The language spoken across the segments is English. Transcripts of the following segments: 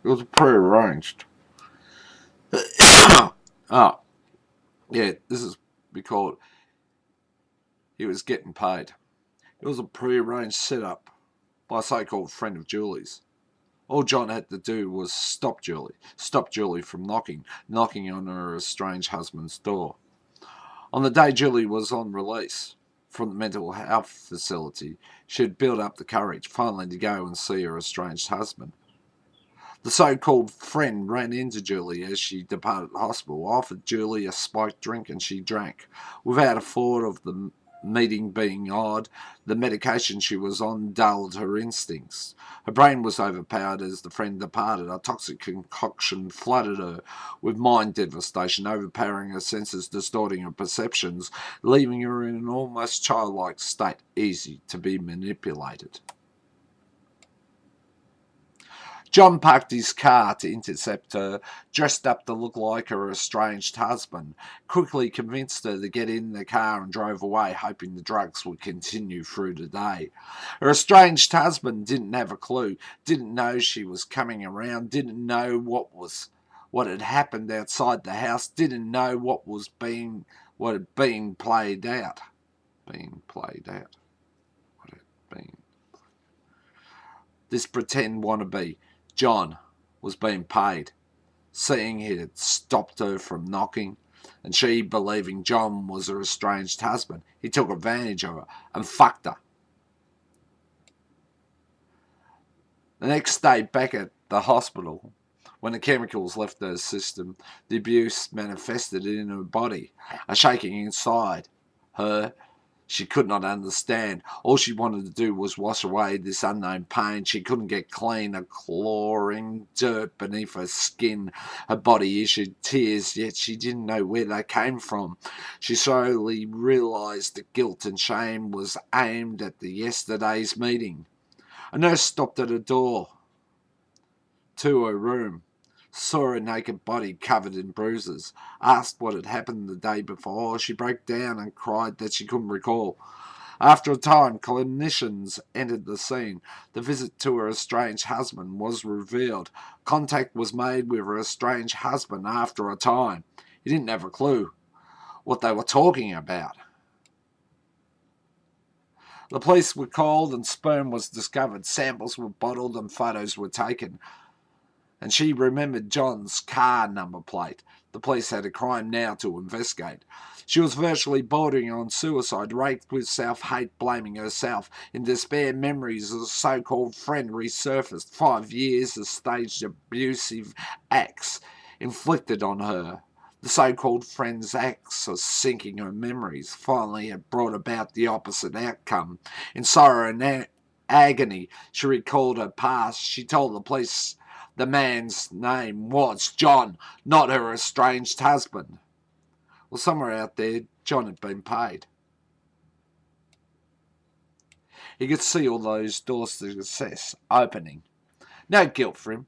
It was prearranged. Oh, yeah, this is, we call it, he was getting paid. It was a prearranged setup by a so-called friend of Julie's. All John had to do was stop Julie from knocking on her estranged husband's door. On the day Julie was on release from the mental health facility, she had built up the courage finally to go and see her estranged husband. The so-called friend ran into Julie as she departed the hospital, offered Julie a spiked drink, and she drank. Without a thought of the meeting being odd, the medication she was on dulled her instincts. Her brain was overpowered as the friend departed. A toxic concoction flooded her with mind devastation, overpowering her senses, distorting her perceptions, leaving her in an almost childlike state, easy to be manipulated. John parked his car to intercept her, dressed up to look like her estranged husband, quickly convinced her to get in the car and drove away, hoping the drugs would continue through the day. Her estranged husband didn't have a clue, didn't know she was coming around, didn't know what had happened outside the house, didn't know what had been played out. This pretend wannabe, John, was being paid, seeing he had stopped her from knocking, and she, believing John was her estranged husband, he took advantage of her and fucked her. The next day, back at the hospital, when the chemicals left her system, the abuse manifested in her body, a shaking inside her she could not understand. All she wanted to do was wash away this unknown pain. She couldn't get clean, a clawing dirt beneath her skin. Her body issued tears, yet she didn't know where they came from. She slowly realised that guilt and shame was aimed at the yesterday's meeting. A nurse stopped at her door to her room, saw her naked body covered in bruises, asked what had happened the day before. She broke down and cried that she couldn't recall. After a time, clinicians entered the scene. The visit to her estranged husband was revealed. Contact was made with her estranged husband after a time. He didn't have a clue what they were talking about. The police were called and sperm was discovered. Samples were bottled and photos were taken. And she remembered John's car number plate. The police had a crime now to investigate. She was virtually bordering on suicide, raked with self-hate, blaming herself. In despair, memories of a so-called friend resurfaced. 5 years of staged abusive acts inflicted on her. The so-called friend's acts of sinking her memories finally had brought about the opposite outcome. In sorrow and agony, she recalled her past. She told the police the man's name was John, not her estranged husband. Well, somewhere out there, John had been paid. He could see all those doors to success opening. No guilt for him.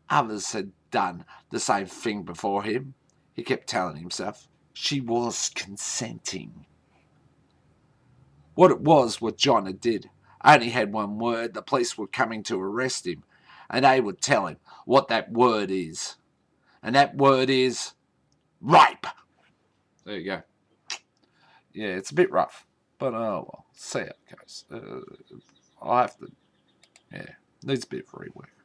Others had done the same thing before him. He kept telling himself she was consenting. What John had did, only had one word. The police were coming to arrest him, and they would tell him what that word is. And that word is rape. There you go. Yeah, it's a bit rough, but oh well, see how it goes. I'll have to, needs a bit of rework.